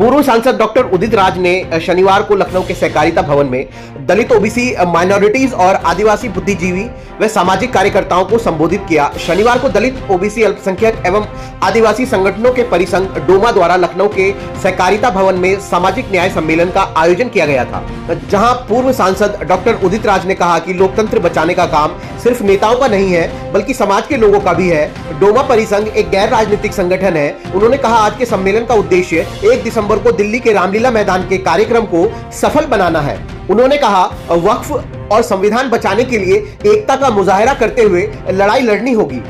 पूर्व सांसद डॉक्टर उदित राज ने शनिवार को लखनऊ के सहकारिता भवन में दलित, ओबीसी, माइनॉरिटीज और आदिवासी बुद्धिजीवी व सामाजिक कार्यकर्ताओं को संबोधित किया। शनिवार को दलित, ओबीसी, अल्पसंख्यक एवं आदिवासी संगठनों के परिसंघ डोमा द्वारा लखनऊ के सहकारिता भवन में सामाजिक न्याय सम्मेलन का आयोजन किया गया था, जहां पूर्व सांसद डॉक्टर उदित राज ने कहा कि लोकतंत्र बचाने का काम सिर्फ नेताओं का नहीं है बल्कि समाज के लोगों का भी है। डोमा परिसंघ एक गैर राजनीतिक संगठन है। उन्होंने कहा, आज के सम्मेलन का उद्देश्य 1 दिसंबर को दिल्ली के रामलीला मैदान के कार्यक्रम को सफल बनाना है। उन्होंने कहा, वक्फ और संविधान बचाने के लिए एकता का मुजाहरा करते हुए लड़ाई लड़नी होगी।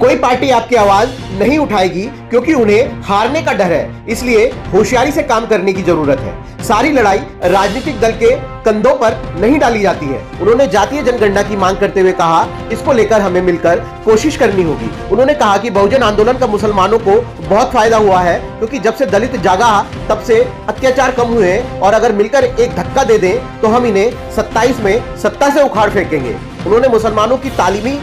कोई पार्टी आपकी आवाज नहीं उठाएगी क्योंकि उन्हें हारने का डर है, इसलिए होशियारी से काम करने की जरूरत है। सारी लड़ाई राजनीतिक दल के कंधों पर नहीं डाली जाती है। उन्होंने जातीय जनगणना की मांग करते हुए कहा, इसको लेकर हमें मिलकर कोशिश करनी होगी। उन्होंने कहा कि बहुजन आंदोलन का मुसलमानों को बहुत फायदा हुआ है, क्योंकि जब से दलित जागा तब से अत्याचार कम हुए हैं और अगर मिलकर एक धक्का दे दें तो हम इन्हें 27 में सत्ता से उखाड़ फेंकेंगे। उन्होंने मुसलमानों की तालीमी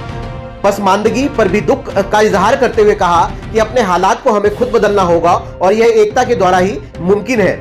पसमानदगी पर भी दुख का इजहार करते हुए कहा कि अपने हालात को हमें खुद बदलना होगा और यह एकता के द्वारा ही मुमकिन है।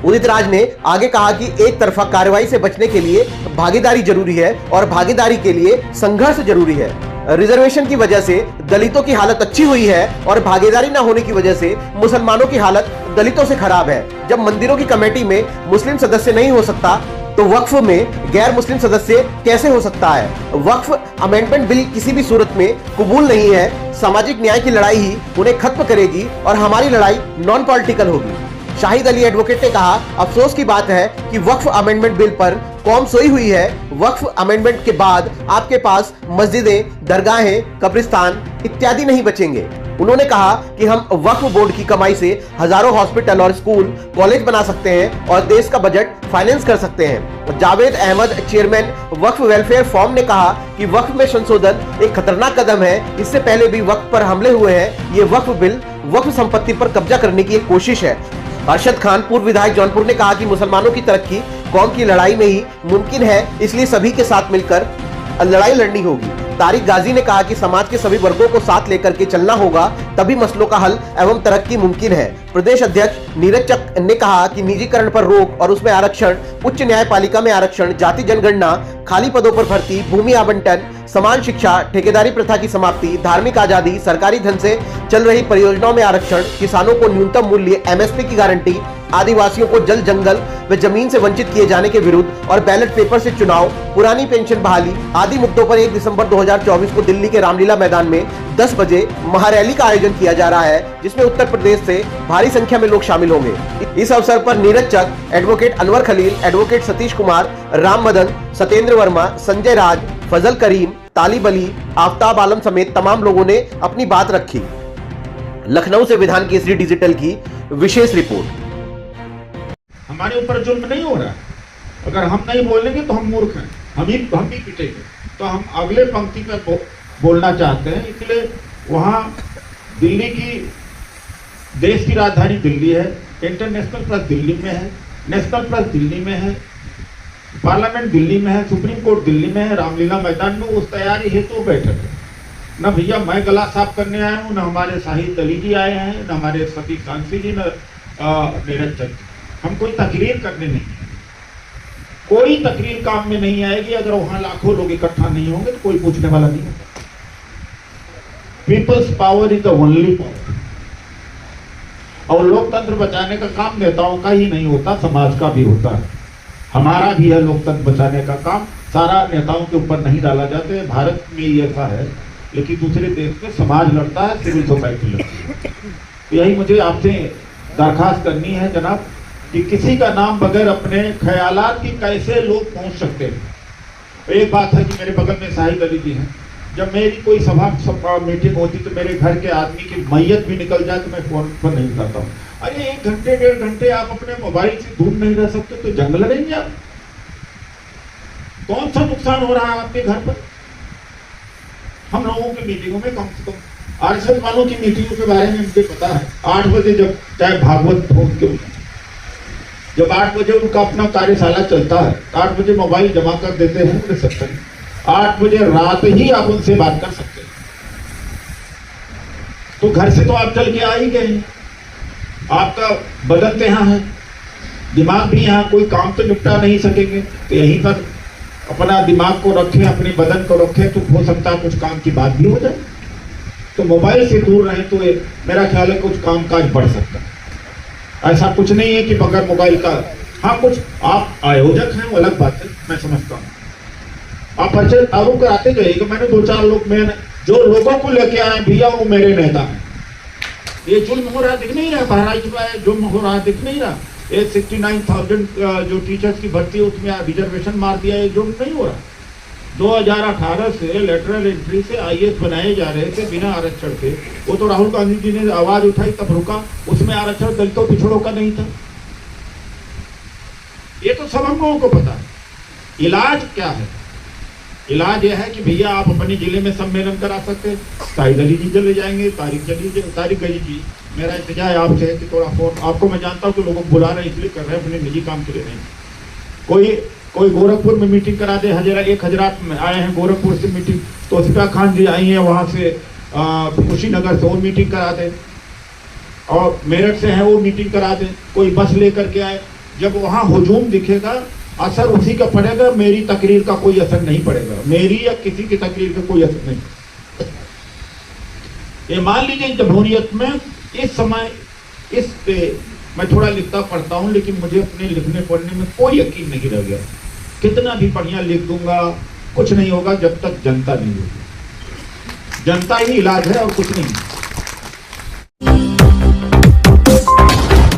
उदित राज ने आगे कहा कि एक तरफा कार्रवाई से बचने के लिए भागीदारी जरूरी है और भागीदारी के लिए संघर्ष जरूरी है। रिजर्वेशन की वजह से दलितों की हालत अच्छी हुई है और भागीदारी न होने की वजह से मुसलमानों की हालत दलितों से खराब है। जब मंदिरों की कमेटी में मुस्लिम सदस्य नहीं हो सकता तो वक्फ में गैर मुस्लिम सदस्य कैसे हो सकता है। वक्फ अमेंडमेंट बिल किसी भी सूरत में कबूल नहीं है। सामाजिक न्याय की लड़ाई ही उन्हें खत्म करेगी और हमारी लड़ाई नॉन पॉलिटिकल होगी। शाहिद अली एडवोकेट ने कहा, अफसोस की बात है कि वक्फ अमेंडमेंट बिल पर कौम सोई हुई है। वक्फ अमेंडमेंट के बाद आपके पास मस्जिदें, दरगाहें, कब्रिस्तान इत्यादि नहीं बचेंगे। उन्होंने कहा कि हम वक्फ बोर्ड की कमाई से हजारों हॉस्पिटल और स्कूल, कॉलेज बना सकते हैं और देश का बजट फाइनेंस कर सकते हैं। जावेद अहमद, चेयरमैन वक्फ वेलफेयर फॉर्म ने कहा कि वक्फ में संशोधन एक खतरनाक कदम है। इससे पहले भी वक्फ पर हमले हुए हैं। ये वक्फ बिल वक्फ संपत्ति पर कब्जा करने की एक कोशिश है। अरशद खान, पूर्व विधायक जौनपुर, ने कहा कि मुसलमानों की तरक्की कौम की लड़ाई में ही मुमकिन है, इसलिए सभी के साथ मिलकर लड़ाई लड़नी होगी। तारिक गाजी ने कहा कि समाज के सभी वर्गों को साथ लेकर के चलना होगा, तभी मसलों का हल एवं तरक्की मुमकिन है। प्रदेश अध्यक्ष नीरज चक ने कहा कि निजीकरण पर रोक और उसमें आरक्षण, उच्च न्यायपालिका में आरक्षण, जाति जनगणना, खाली पदों पर भर्ती, भूमि आवंटन, समान शिक्षा, ठेकेदारी प्रथा की समाप्ति, धार्मिक आजादी, सरकारी धन से चल रही परियोजनाओं में आरक्षण, किसानों को न्यूनतम मूल्य एमएसपी की गारंटी, आदिवासियों को जल, जंगल व जमीन से वंचित किए जाने के विरुद्ध और बैलेट पेपर से चुनाव, पुरानी पेंशन बहाली आदि मुद्दों पर 1 दिसंबर 2024 को दिल्ली के रामलीला मैदान में 10 बजे महारैली का आयोजन किया जा रहा है, जिसमें उत्तर प्रदेश से भारी संख्या में लोग शामिल होंगे। इस अवसर पर नीरज चक, एडवोकेट अनवर खलील, एडवोकेट सतीश कुमार, राम मदन, सत्येंद्र वर्मा, संजय राज, फजल करीम, तालिब अली, आफ्ताब आलम समेत तमाम लोगों ने अपनी बात रखी। लखनऊ से विधान केसरी डिजिटल की विशेष रिपोर्ट। हमारे ऊपर जुल्म नहीं हो रहा है। अगर हम नहीं बोलेंगे तो हम मूर्ख हैं, हम ही पिटेंगे। तो हम अगले पंक्ति में बोलना चाहते हैं। इसलिए वहाँ दिल्ली की, देश की राजधानी दिल्ली है, इंटरनेशनल प्रेस दिल्ली में है, नेशनल प्रेस दिल्ली में है, पार्लियामेंट दिल्ली में है, सुप्रीम कोर्ट दिल्ली में है, रामलीला मैदान में उस तैयारी हेतु बैठक है। न भैया मैं गला साफ करने आया हूँ, न हमारे शाहिद अली जी आए हैं, न हमारे सतीश कांसी जी, न नीरज चक। हम कोई तकरीर करने नहीं है। कोई तकरीर काम में नहीं आएगी अगर वहां लाखों लोग इकट्ठा नहीं होंगे तो कोई पूछने वाला नहीं होगा। Peoples power is the only power. और लोकतंत्र बचाने का काम नेताओं का ही नहीं होता, समाज का भी होता है। हमारा भी है लोकतंत्र बचाने का काम। सारा नेताओं के ऊपर नहीं डाला जाता है। भारत में ही ऐसा है, लेकिन दूसरे देश में समाज लड़ता है, सिविल सोसाइटी लड़ती है। यही मुझे आपसे दरखास्त करनी है जनाब, कि किसी का नाम बगैर अपने ख्यालात की कैसे लोग पहुंच सकते हैं। एक बात है कि मेरे बगल में शाहिद अली जी हैं। जब मेरी कोई सभा मीटिंग होती तो मेरे घर के आदमी की मैयत भी निकल जाए तो मैं फोन पर नहीं करता हूँ। अरे 1 घंटे 1.5 घंटे आप अपने मोबाइल से दूर नहीं रह सकते तो जंग लड़ेंगे आप। कौन सा नुकसान हो रहा है आपके घर पर। हम लोगों की मीटिंगों में कम से कम आरएसएस वालों की मीटिंगों के बारे में मुझे पता है। 8 बजे जब चाहे भागवत हो क्यों, जब 8 बजे उनका अपना कार्यशाला चलता है, 8 बजे मोबाइल जमा कर देते हैं उनके सकते हैं। 8 बजे रात ही आप उनसे बात कर सकते हैं। तो घर से तो आप चल के आ ही गए। आपका बदन तो यहाँ है, दिमाग भी यहाँ, कोई काम तो निपटा नहीं सकेंगे, तो यहीं पर अपना दिमाग को रखें, अपने बदन को रखें, तो हो सकता है कुछ काम की बात भी हो जाए। तो मोबाइल से दूर रहें तो मेरा ख्याल है कुछ काम काज बढ़ सकता है। ऐसा कुछ नहीं है कि बगैर मोबाइल का, हाँ कुछ आप आयोजक हैं वो अलग बात है, मैं समझता हूँ, आप परिचय आरोप कराते जाइएगा। मैंने 2-4 लोग, मैं जो लोगों को लेके आए भैया वो मेरे नेता हैं। ये जुल्म हो रहा दिख नहीं रहा, बहराइच में जुल्म हो रहा दिख नहीं रहा, ये 69,000 जो टीचर्स की भर्ती है उसमें रिजर्वेशन मार दिया, ये जुल्म नहीं हो रहा। 2018 से लेटरल एंट्री से आईएएस बनाए जा रहे थे बिना आरक्षण के, वो तो राहुल गांधी जी ने आवाज उठाई तब रुका, उसमें आरक्षण दलितों पिछड़ों का नहीं था। ये तो सब हम लोगों को पता है। इलाज क्या है? इलाज यह है कि भैया आप अपने जिले में सम्मेलन करा सकते हैं, तारिक अली जी चले जाएंगे, तारिक अली जी, मेरा इंतजार है आपसे है कि थोड़ा फोन, आपको मैं जानता हूँ कि लोगों को बुला रहे हैं इसलिए कर रहे हैं, अपने निजी काम के लिए नहीं। कोई गोरखपुर में मीटिंग करा दे, हजरात में आए हैं गोरखपुर से मीटिंग, तो सीता खान जी आई हैं वहाँ से कुशीनगर से, वो मीटिंग करा दे, और मेरठ से है वो मीटिंग करा दे, कोई बस लेकर के आए। जब वहाँ हुजूम दिखेगा असर उसी का पड़ेगा, मेरी तकरीर का कोई असर नहीं पड़ेगा, मेरी या किसी की तकरीर का कोई असर नहीं। ये मान लीजिए जमहूरियत में इस समय इस पे मैं थोड़ा लिखता पढ़ता हूँ, लेकिन मुझे अपने लिखने पढ़ने में कोई यकीन नहीं रह गया। कितना भी बढ़िया लिख दूंगा कुछ नहीं होगा जब तक जनता नहीं होगी। जनता ही इलाज है और कुछ नहीं।